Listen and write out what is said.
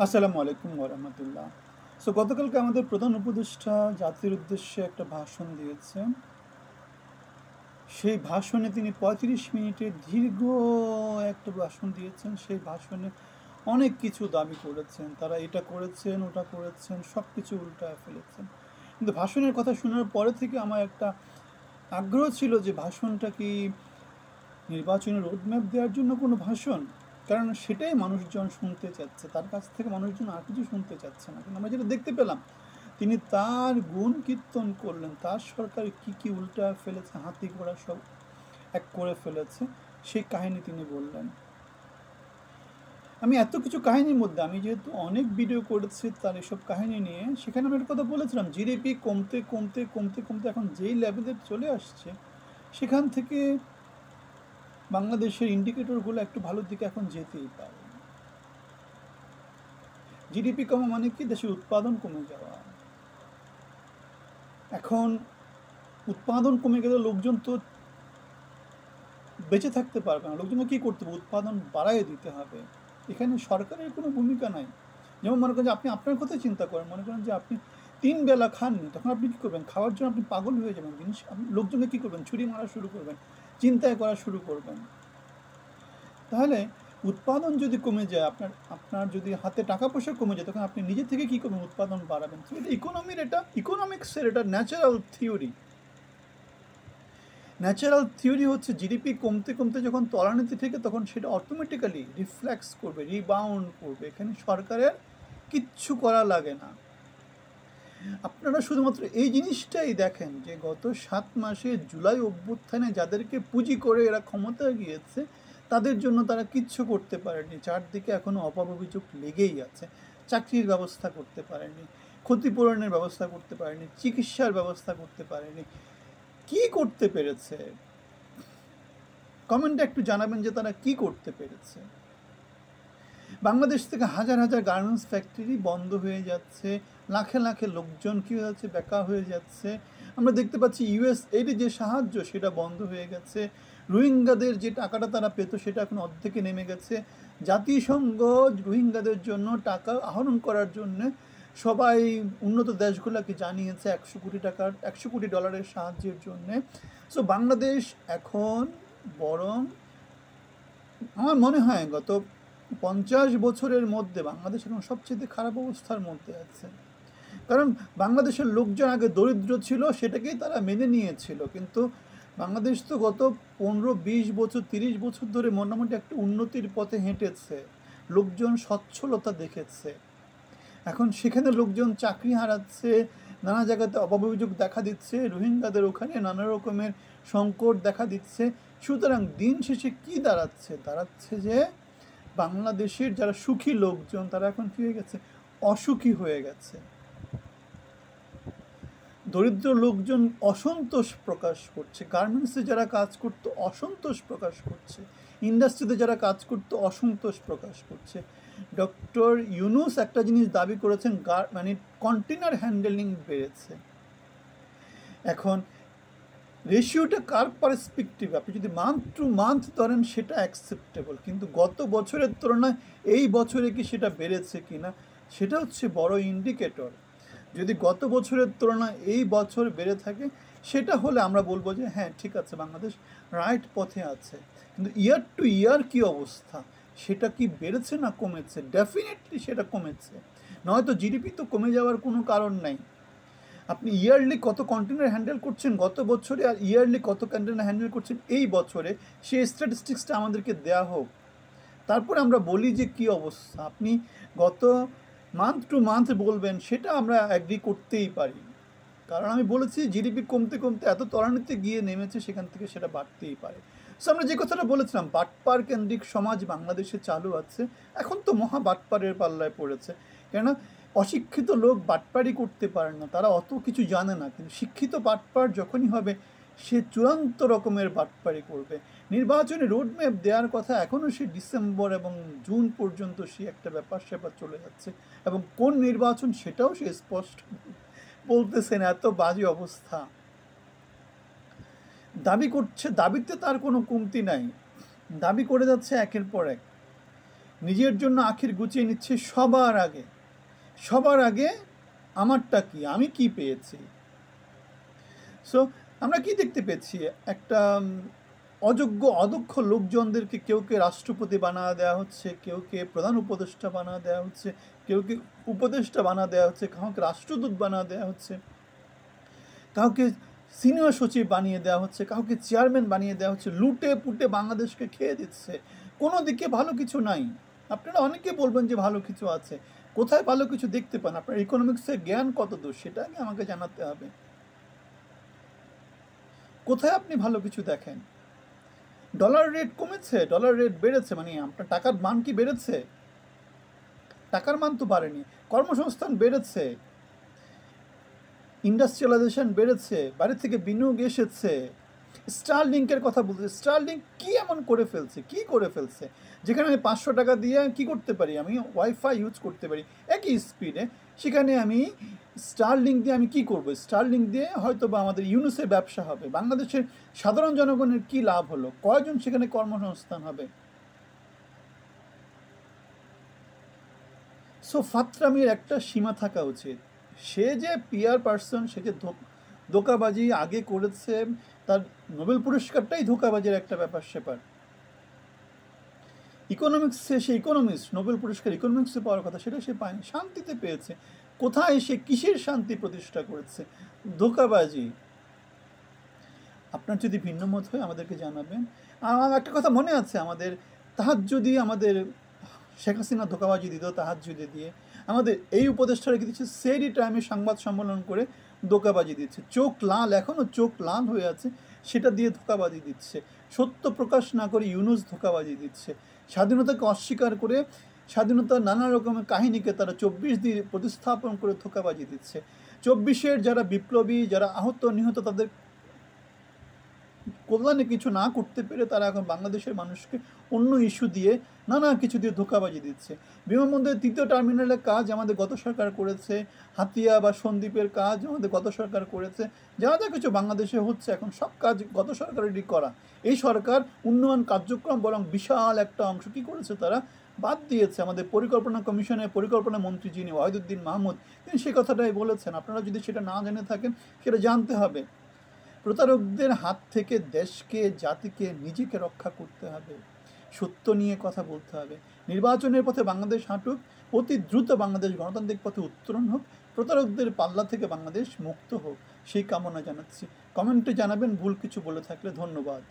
আসসালামু আলাইকুম ওরহমতুল্লাহ। গতকালকে আমাদের প্রধান উপদেষ্টা জাতির উদ্দেশ্যে একটা ভাষণ দিয়েছেন। সেই ভাষণে তিনি ৩৫ মিনিটের দীর্ঘ একটা ভাষণ দিয়েছেন। সেই ভাষণে অনেক কিছু দাবি করেছেন, তারা এটা করেছেন ওটা করেছেন, সব কিছু উল্টায় ফেলেছেন। কিন্তু ভাষণের কথা শোনার পরে থেকে আমার একটা আগ্রহ ছিল যে ভাষণটা কি নির্বাচনী রোডম্যাপ দেওয়ার জন্য কোনো ভাষণ, কারণ সেটাই মানুষজন শুনতে চাচ্ছে, তার কাছ থেকে মানুষজন আর কিছু শুনতে চাচ্ছে না। কিন্তু আমরা যেটা দেখতে পেলাম, তিনি তার গুণ কীর্তন করলেন, তার সরকার কি কি উল্টা ফেলেছে, হাতি ঘোড়া সব এক করে ফেলেছে, সেই কাহিনী তিনি বললেন। আমি এত কিছু কাহিনীর মধ্যে, আমি যেহেতু অনেক ভিডিও করেছি তার এসব কাহিনী নিয়ে, সেখানে আমি একটা কথা বলেছিলাম, জিডিপি কমতে কমতে কমতে কমতে এখন যেই লেভেলে চলে আসছে, সেখান থেকে বাংলাদেশের ইন্ডিকেটরগুলো একটু ভালোর দিকে এখন যেতেই পারে। জিডিপি কমা মানে কি, দেশের উৎপাদন কমে যাওয়া। এখন উৎপাদন কমে গেলে লোকজন তো বেঁচে থাকতে পারবে না, লোকজনকে কী করতে হবে, উৎপাদন বাড়ায় দিতে হবে। এখানে সরকারের কোনো ভূমিকা নাই। যেমন মনে করেন যে আপনি আপনার কথা চিন্তা করেন, মনে করেন যে আপনি 3 বেলা খাননি, তখন আপনি কী করবেন, খাওয়ার জন্য আপনি পাগল হয়ে যাবেন, জিনিস আপনি লোকজনকে কী করবেন, ছুরি মারা শুরু করবেন, চিন্তায় করা শুরু করবেন। তাহলে উৎপাদন যদি কমে যায়, আপনার আপনার যদি হাতে টাকা পয়সা কমে যায়, তখন আপনি নিজে থেকে কী করবেন, উৎপাদন বাড়াবেন। তো এটা ইকোনমিক্সের এটা ন্যাচারাল থিওরি। ন্যাচারাল থিওরি হচ্ছে জিডিপি কমতে কমতে যখন তলানিতে থেকে, তখন সেটা অটোমেটিক্যালি রিফ্লেক্স করবে, রিবাউন্ড করবে। এখানে সরকারের কিচ্ছু করা লাগে না। আপনারা শুধুমাত্র এই জিনিসটাই দেখেন যে গত 7 মাসে জুলাই অভ্যুত্থানে যাদেরকে পুঁজি করে এরা ক্ষমতায় গিয়েছে, তাদের জন্য তারা কিচ্ছু করতে পারেনি। চারদিকে এখনও অভাব অভিযোগ লেগেই আছে। চাকরির ব্যবস্থা করতে পারেনি, ক্ষতিপূরণের ব্যবস্থা করতে পারেনি, চিকিৎসার ব্যবস্থা করতে পারেনি। কি করতে পেরেছে? কমেন্টে একটু জানাবেন যে তারা কি করতে পেরেছে। বাংলাদেশ থেকে হাজার হাজার গার্মেন্টস ফ্যাক্টরি বন্ধ হয়ে যাচ্ছে, লাখে লাখে লোকজন কী হয়ে যাচ্ছে, বেকার হয়ে যাচ্ছে। আমরা দেখতে পাচ্ছি ইউএসএইড যে সাহায্য, সেটা বন্ধ হয়ে গেছে। রোহিঙ্গাদের যে টাকাটা তারা পেত, সেটা এখন অর্ধেকে নেমে গেছে। জাতিসংঘ রোহিঙ্গাদের জন্য টাকা আহরণ করার জন্য সবাই উন্নত দেশগুলোকে জানিয়েছে 100 কোটি ডলারের সাহায্যের জন্যে। সো বাংলাদেশ এখন বরং, আমার মনে হয় গত 50 বছরের মধ্যে বাংলাদেশ এখন সবচেয়ে খারাপ অবস্থার মধ্যে আছে। কারণ বাংলাদেশের লোকজন আগে দরিদ্র ছিল, সেটাকেই তারা মেনে নিয়েছিল। কিন্তু বাংলাদেশ তো গত 15-20 বছর 30 বছর ধরে মোটামুটি একটা উন্নতির পথে হেঁটেছে, লোকজন সচ্ছলতা দেখেছে। এখন সেখানে লোকজন চাকরি হারাচ্ছে, নানা জায়গাতে অভাব অভিযোগ দেখা দিচ্ছে, রোহিঙ্গাদের ওখানে নানা রকমের সংকট দেখা দিচ্ছে। সুতরাং দিন শেষে কি দাঁড়াচ্ছে যে বাংলাদেশের যারা সুখী লোকজন, তারা এখন কী হয়ে গেছে, অসুখী হয়ে গেছে। দরিদ্র লোকজন অসন্তোষ প্রকাশ করছে, গার্মেন্টসে যারা কাজ করতো অসন্তোষ প্রকাশ করছে, ইন্ডাস্ট্রিতে যারা কাজ করতো অসন্তোষ প্রকাশ করছে। ডক্টর ইউনূস একটা জিনিস দাবি করেছেন, মানে কন্টেনার হ্যান্ডেলিং বেড়েছে। এখন রেশিওটা কার পার্সপেক্টিভ, আপনি যদি মান্থ টু মান্থ ধরেন সেটা অ্যাকসেপ্টেবল, কিন্তু গত বছরের তুলনায় এই বছরে কি সেটা বেড়েছে কি না, সেটা হচ্ছে বড় ইন্ডিকেটর। যদি গত বছরের তুলনায় এই বছর বেড়ে থাকে, সেটা হলে আমরা বলবো যে হ্যাঁ ঠিক আছে, বাংলাদেশ রাইট পথে আছে। কিন্তু ইয়ার টু ইয়ার কী অবস্থা, সেটা কি বেড়েছে না কমেছে? ডেফিনেটলি সেটা কমেছে, নয়তো জিডিপি তো কমে যাওয়ার কোনো কারণ নাই। আপনি ইয়ারলি কত কন্টেনার হ্যান্ডেল করছেন গত বছরে, আর ইয়ারলি কত কন্টেনার হ্যান্ডেল করছেন এই বছরে, সেই স্ট্যাটিস্টিক্সটা আমাদেরকে দেয়া হোক, তারপরে আমরা বলি যে কী অবস্থা। আপনি গত মান্থ টু মান্থ বলবেন, সেটা আমরা অ্যাগ্রি করতেই পারি, কারণ আমি বলেছি জিডিপি কমতে কমতে এত তলানিতে গিয়ে নেমেছে, সেখান থেকে সেটা বাড়তেই পারে। সো আমরা যে কথাটা বলেছিলাম, বাটপার কেন্দ্রিক সমাজ বাংলাদেশে চালু আছে, এখন তো মহা বাটপারের পাল্লায় পড়েছে। কেননা অশিক্ষিত লোক বাটপারি করতে পারে না, তারা অত কিছু জানে না, কিন্তু শিক্ষিত বাটপার যখনই হবে, সে চূড়ান্ত রকমের বাটপারি করবে। নির্বাচনে রোডম্যাপ দেওয়ার কথা, এখনও সে ডিসেম্বর এবং জুন পর্যন্ত সে একটা ব্যাপার স্যাপার চলে যাচ্ছে, এবং কোন নির্বাচন সেটাও সে স্পষ্ট বলতেছেন। এত বাজে অবস্থা, দাবি করছে, দাবিতে তার কোনো কমতি নাই, দাবি করে যাচ্ছে একের পর এক। নিজের জন্য আখের গুছিয়ে নিচ্ছে সবার আগে আমারটা কি, আমি কি পেয়েছি। সো আমরা কি দেখতে পেয়েছি, একটা অযোগ্য অদক্ষ লোকজনদেরকে কেউকে রাষ্ট্রপতি বানা দেওয়া হচ্ছে, কেউকে প্রধান উপদেষ্টা বানা দেওয়া হচ্ছে, কেউকে উপদেষ্টা বানা দেওয়া হচ্ছে, কাউকে রাষ্ট্রদূত বানা দেওয়া হচ্ছে, কাউকে সিনিয়র সচিব বানিয়ে দেওয়া হচ্ছে, কাউকে চেয়ারম্যান বানিয়ে দেওয়া হচ্ছে, লুটে পুটে বাংলাদেশকে খেয়ে দিচ্ছে। কোনো দিকে ভালো কিছু নাই। আপনারা অনেকে বলবেন যে ভালো কিছু আছে, কোথায় ভালো কিছু দেখতে পান? আপনার ইকোনমিক্সের জ্ঞান কত দূর সেটা আগে আমাকে জানাতে হবে। কোথায় আপনি ভালো কিছু দেখেন? ডলার রেট কমেছে, ডলার রেট বেড়েছে, মানে আপনার টাকার মান কি বেড়েছে? টাকার মান তো বাড়েনি। কর্মসংস্থান বেড়েছে, ইন্ডাস্ট্রিয়ালাইজেশন বেড়েছে, বাইরে থেকে বিনিয়োগ এসেছে। স্টারলিংকের কথা বলতে, স্টারলিংক কি এমন করে ফেলছে যেখানে আমি 500 টাকা দিয়ে কি করতে পারি, আমি ওয়াইফাই ইউজ করতে পারি একই স্পিডে, সেখানে আমি স্টারলিংক দিয়ে আমি কি করব? স্টারলিংক দিয়ে হয়তো বা আমাদের ইউনুসের ব্যবসা হবে, বাংলাদেশের সাধারণ জনগণের কি লাভ হলো, কয়জন সেখানে কর্মসংস্থান হবে? সো ফাত্রামির একটা সীমা থাকা উচিত। সে যে পিআর পার্সন, সে যে ধোঁকাবাজি আগে করেছে, তার নোবেল পুরস্কারটাই ধোঁকাবাজির একটা ব্যাপার স্যাপার। ইকোনমিক্সে সে ইকোনমিস্ট, নোবেল পুরস্কার ইকোনমিক্সে পাওয়ার কথা, সেটা সে পায়নি, শান্তিতে পেয়েছে। কোথায় সে কিসের শান্তি প্রতিষ্ঠা করেছে? ধোঁকাবাজি। আপনার যদি ভিন্ন মত হয় আমাদেরকে জানাবেন। আমার একটা কথা মনে আছে, আমাদের তাহাজ্জুদি, আমাদের শেখ হাসিনা ধোঁকাবাজি দিত তাহাজ্জুদে দিয়ে, আমাদের এই উপদেষ্টা রেখে দিচ্ছে সেরই টাইমে সংবাদ সম্মেলন করে ধোঁকাবাজি দিচ্ছে, চোখ লাল, এখনও চোখ লাল হয়ে আছে, সেটা দিয়ে ধোঁকাবাজি দিচ্ছে। সত্য প্রকাশ না করে ইউনুস ধোঁকাবাজি দিচ্ছে। স্বাধীনতাকে অস্বীকার করে স্বাধীনতার নানা রকমের কাহিনীকে তারা 24 দিয়ে প্রতিস্থাপন করে ধোঁকাবাজি দিচ্ছে। 24-এর যারা বিপ্লবী, যারা আহত নিহত, তাদের কল্যাণে কিছু না করতে পেরে তারা এখন বাংলাদেশের মানুষকে অন্য ইস্যু দিয়ে, নানা কিছু দিয়ে ধোঁকাবাজি দিচ্ছে। বিমানবন্দরের 3য় টার্মিনালের কাজ আমাদের গত সরকার করেছে, হাতিয়া বা সন্দ্বীপের কাজ আমাদের গত সরকার করেছে, যা যা কিছু বাংলাদেশে হচ্ছে এখন সব কাজ গত সরকারেরই করা। এই সরকার উন্নয়ন কার্যক্রম বরং বিশাল একটা অংশ কী করেছে, তারা বাদ দিয়েছে। আমাদের পরিকল্পনা কমিশনের পরিকল্পনা মন্ত্রী যিনি ওয়াহিদুদ্দিন মাহমুদ, তিনি সে কথাটাই বলেছেন। আপনারা যদি সেটা না জেনে থাকেন, সেটা জানতে হবে। প্রতারকদের হাত থেকে দেশকে, জাতিকে, নিজেকে রক্ষা করতে হবে, সত্য নিয়ে কথা বলতে হবে। নির্বাচনের পথে বাংলাদেশ হাঁটুক, অতি দ্রুত বাংলাদেশ গণতান্ত্রিক পথে উত্তরণ হোক, প্রতারকদের পাল্লা থেকে বাংলাদেশ মুক্ত হোক, সেই কামনা জানাচ্ছি। কমেন্টে জানাবেন ভুল কিছু বলে থাকলে। ধন্যবাদ।